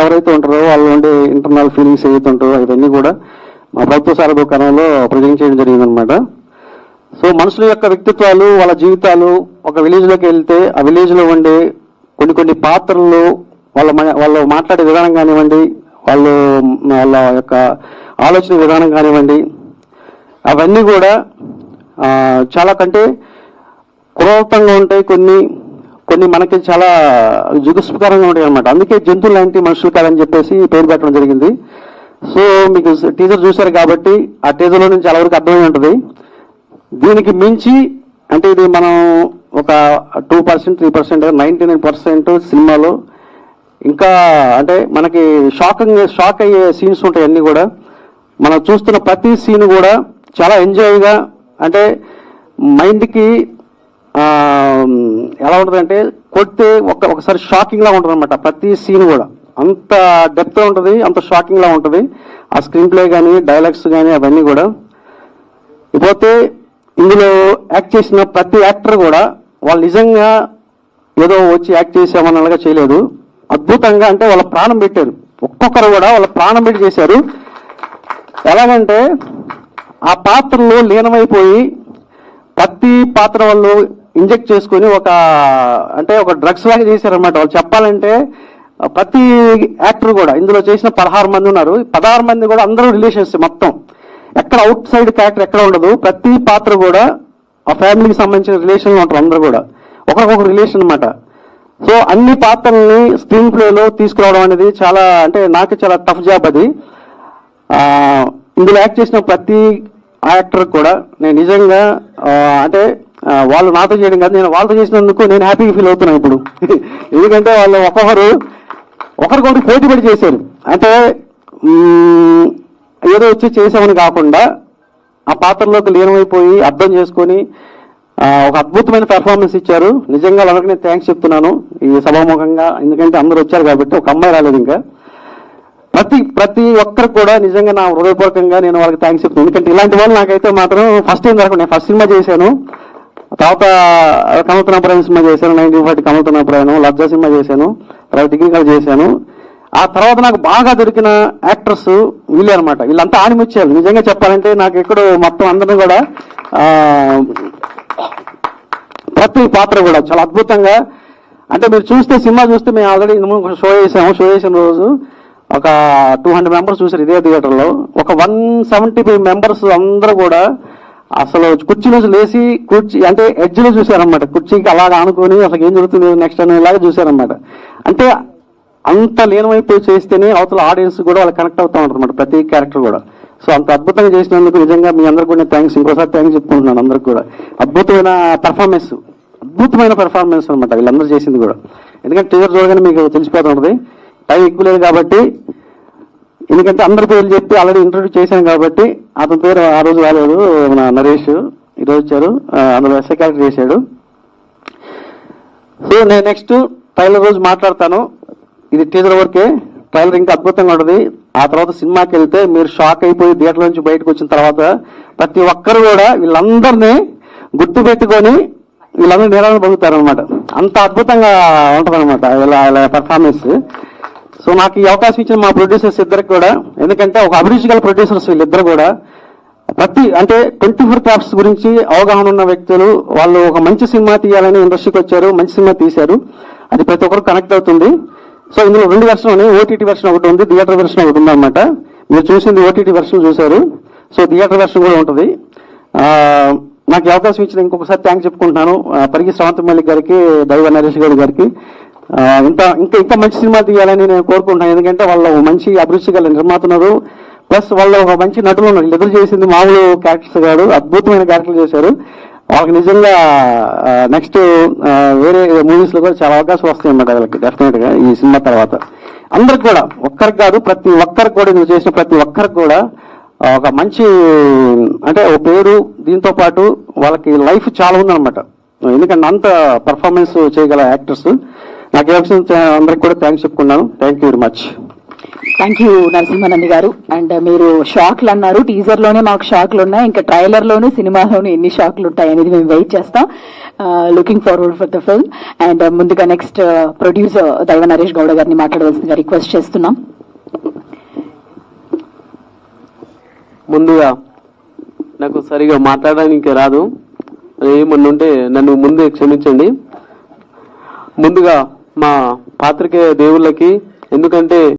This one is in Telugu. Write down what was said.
ఎవరైతే ఉంటారో వాళ్ళు ఉండే ఇంటర్నల్ ఫీలింగ్స్ ఏవైతే ఉంటారో అవన్నీ కూడా మా ప్రభుత్వ సార దుకాణంలో ప్రజెంట్ చేయడం జరిగిందనమాట. సో మనుషుల యొక్క వ్యక్తిత్వాలు, వాళ్ళ జీవితాలు ఒక విలేజ్లోకి వెళ్తే ఆ విలేజ్లో ఉండే కొన్ని పాత్రలు, వాళ్ళు మాట్లాడే విధానం కానివ్వండి, వాళ్ళ యొక్క ఆలోచన విధానం కానివ్వండి, అవన్నీ కూడా చాలా కంటే క్రూరంగా ఉంటాయి. కొన్ని మనకి చాలా జుగుస్కరంగా ఉంటాయి అనమాట. అందుకే జంతువులు లాంటి మనుషులు కాదని చెప్పేసి పేరు పెట్టడం జరిగింది. సో మీకు టీజర్ చూశారు కాబట్టి ఆ టీజర్లో నుంచి చాలా వరకు అర్థమై ఉంటుంది. దీనికి మించి అంటే ఇది మనం ఒక 2%, 3%, 99% సినిమాలో ఇంకా అంటే మనకి షాక్ అయ్యే సీన్స్ ఉంటాయి. అన్నీ కూడా మనం చూస్తున్న ప్రతి సీన్ కూడా చాలా ఎంజాయ్గా, అంటే మైండ్కి ఎలా ఉంటుందంటే కొడితే ఒకసారి షాకింగ్లా ఉంటుంది అనమాట. ప్రతి సీన్ కూడా అంత డెప్త్గా ఉంటుంది, అంత షాకింగ్లా ఉంటుంది. ఆ స్క్రీన్ ప్లే కానీ, డైలాగ్స్ కానీ అవన్నీ కూడా. ఇకపోతే ఇందులో యాక్ట్ చేసిన ప్రతి యాక్టర్ కూడా వాళ్ళు నిజంగా ఏదో వచ్చి యాక్ట్ చేసామన్నగా చేయలేదు. అద్భుతంగా అంటే వాళ్ళ ప్రాణం పెట్టారు. ఒక్కొక్కరు కూడా వాళ్ళ ప్రాణం పెట్టి చేశారు. ఎలాగంటే ఆ పాత్రలో లీనమైపోయి ప్రతి పాత్ర వాళ్ళు ఇంజెక్ట్ చేసుకుని ఒక డ్రగ్స్ లాగా చేశారనమాట. వాళ్ళు చెప్పాలంటే ప్రతి యాక్టర్ కూడా ఇందులో చేసిన 16 మంది ఉన్నారు. 16 మంది కూడా అందరూ రిలేషన్స్ మొత్తం. ఎక్కడ అవుట్ సైడ్ క్యారెక్టర్ ఎక్కడ ఉండదు. ప్రతి పాత్ర కూడా ఆ ఫ్యామిలీకి సంబంధించిన రిలేషన్లో ఉంటారు. అందరూ కూడా ఒకరికొకరు రిలేషన్ అనమాట. సో అన్ని పాత్రల్ని స్క్రీన్ ప్లేలో తీసుకురావడం అనేది చాలా అంటే నాకు చాలా టఫ్ జాబ్ అది. ఇందులో యాక్ట్ చేసిన ప్రతి యాక్టర్ కూడా నేను నిజంగా అంటే వాళ్ళు నాతో చేయడం కాదు, నేను వాళ్ళతో చేసినందుకు నేను హ్యాపీగా ఫీల్ అవుతున్నాను ఇప్పుడు. ఎందుకంటే వాళ్ళు ఒకరికొకరు పోటీ పడి చేశారు. అంటే ఏదో వచ్చి చేసామని కాకుండా ఆ పాత్రలోకి లీనమైపోయి అర్థం చేసుకొని ఒక అద్భుతమైన పెర్ఫార్మెన్స్ ఇచ్చారు. నిజంగా వాళ్ళకి నేను థ్యాంక్స్ చెప్తున్నాను ఈ సభాముఖంగా. ఎందుకంటే అందరూ వచ్చారు కాబట్టి, ఒక అమ్మాయి రాలేదు ఇంకా. ప్రతి ఒక్కరు కూడా నిజంగా నా హృదయపూర్వకంగా నేను వాళ్ళకి థ్యాంక్స్ చెప్తున్నాను. ఎందుకంటే ఇలాంటి వాళ్ళు నాకైతే మాత్రం ఫస్ట్ టైం జరగదు. నేను ఫస్ట్ సినిమా చేశాను, తర్వాత కమలతనాపురం సినిమా చేశాను, 1940 కమలతనాపురం, లజ్జా సినిమా చేశాను, తర్వాత డిగ్రీ కాలేజ్ చేశాను. ఆ తర్వాత నాకు బాగా దొరికిన యాక్టర్స్ వీళ్ళే అనమాట. వీళ్ళంతా ఆనిముచ్చారు. నిజంగా చెప్పాలంటే నాకు ఎక్కడో మొత్తం అందరినీ కూడా ప్రతి పాత్ర కూడా చాలా అద్భుతంగా, అంటే మీరు చూస్తే సినిమా చూస్తే మేము ఆల్రెడీ షో చేసిన రోజు ఒక 200 మెంబర్స్ చూసారు ఇదే థియేటర్లో. ఒక 175 మెంబర్స్ అందరూ కూడా అసలు కుర్చీలో లేచి అంటే ఎడ్జ్లో చూశారనమాట. కుర్చీకి అలాగా ఆనుకొని అసలు ఏం జరుగుతుంది నెక్స్ట్ అని ఇలాగే చూశారనమాట. అంటే అంత లీనమైపోయి చేస్తేనే అవతల ఆడియన్స్ కూడా వాళ్ళు కనెక్ట్ అవుతూ ఉంటారు అనమాట ప్రతి క్యారెక్టర్ కూడా. సో అంత అద్భుతంగా చేసినందుకు నిజంగా మీ అందరికి కూడా థ్యాంక్స్, ఇంకోసారి థ్యాంక్స్ చెప్పుకుంటున్నాను అందరికి కూడా. అద్భుతమైన పెర్ఫార్మెన్స్ అనమాట వీళ్ళందరూ చేసింది కూడా. ఎందుకంటే టీజర్ చూడగానే మీకు తెలిసిపోతూ ఉంటుంది. టైం ఎక్కువ లేదు కాబట్టి, ఎందుకంటే అందరి పేర్లు చెప్పి ఆల్రెడీ ఇంట్రొడ్యూస్ చేశాను కాబట్టి అతని పేరు ఆ రోజు రాలేదు. మన నరేష్ ఈరోజు వచ్చారు, అందులో ఎస్ఐ క్యారెక్టర్ చేశాడు. సో నేను నెక్స్ట్ ట్రైలర్ రోజు మాట్లాడతాను. ఇది టీజర్ వరకే, ట్రైలర్ ఇంకా అద్భుతంగా ఉంటుంది. ఆ తర్వాత సినిమాకి వెళ్తే మీరు షాక్ అయిపోయి థియేటర్ నుంచి బయటకు వచ్చిన తర్వాత ప్రతి ఒక్కరు కూడా వీళ్ళందరినీ గుర్తు పెట్టుకొని వీళ్ళందరూ నిరాశ పొందుతారనమాట. అంత అద్భుతంగా ఉంటుంది అనమాట ఇలా పెర్ఫార్మెన్స్. సో నాకు ఈ అవకాశం ఇచ్చిన మా ప్రొడ్యూసర్స్ ఇద్దరికి కూడా, ఎందుకంటే ఒక అభిరుచి గల ప్రొడ్యూసర్స్ వీళ్ళిద్దరు కూడా అంటే 24 క్రాఫ్ట్స్ గురించి అవగాహన ఉన్న వ్యక్తులు. వాళ్ళు ఒక మంచి సినిమా తీయాలని ఇండస్ట్రీకి వచ్చారు, మంచి సినిమా తీశారు. అది ప్రతి ఒక్కరు కనెక్ట్ అవుతుంది. సో ఇందులో 2 వెర్షన్ ఉన్నాయి. ఓటీటీ వెర్షన్ ఒకటి ఉంది, థియేటర్ వెర్షన్ ఒకటి ఉంది అనమాట. మీరు చూసింది ఓటీటీ వెర్షన్ చూశారు. సో థియేటర్ వెర్షన్ కూడా ఉంటుంది. నాకు ఈ అవకాశం ఇచ్చిన ఇంకొకసారి థ్యాంక్స్ చెప్పుకుంటున్నాను పరిగి శ్రవంతి మల్లిక్ గారికి, దైవ నరేష్ గారికి. ఇంకా మంచి సినిమా తీయాలని నేను కోరుకుంటున్నాను. ఎందుకంటే వాళ్ళు మంచి అభిరుచి గల నిర్మాతున్నారు, ప్లస్ వాళ్ళు ఒక మంచి నటులు ఉన్నారు. ఎదురు చేసింది మామూలు క్యారెక్టర్స్ కాదు, అద్భుతమైన క్యారెక్టర్లు చేశారు. వాళ్ళకి నిజంగా నెక్స్ట్ వేరే మూవీస్ లో కూడా చాలా అవకాశాలు వస్తాయి అన్నమాట వాళ్ళకి డెఫినెట్ గా ఈ సినిమా తర్వాత. అందరికి కూడా, ఒక్కరికి కాదు ప్రతి ఒక్కరికి కూడా, ఇందులో చేసిన ప్రతి ఒక్కరికి కూడా ఒక మంచి అంటే ఒక పేరు, దీంతో పాటు వాళ్ళకి లైఫ్ చాలా ఉందన్నమాట. ఎందుకంటే అంత పర్ఫార్మెన్స్ చేయగల యాక్టర్స్. నాకు ఈ అవకాశం అందరికి కూడా థ్యాంక్స్ చెప్పుకున్నాను. Thank you very much. Thank you Narasimhanandi గారు. అండ్ మీరు షాక్లు అన్నారు, టీజర్ లోనే మాకు షాక్లు ఉన్నాయి, ఇంకా ట్రైలర్ లోను సినిమాలోను ఎన్ని షాక్లు ఉంటాయి అనేది మేము వెయిట్ చేస్తాం. Looking forward for the film. And ముందుగా నెక్స్ట్ ప్రొడ్యూసర్ దైవ నరేష్ గౌడ గారిని మాట్లాడవలసిందిగా రిక్వెస్ట్ చేస్తున్నాం. ముందుగా నాకు సరిగా మాట్లాడడానికి రాదు, ఏమన్నా ఉంటే నన్ను ముందే క్షమించండి. ముందుగా మా పాత్రికేయ దేవుళ్ళకి, ఎందుకంటే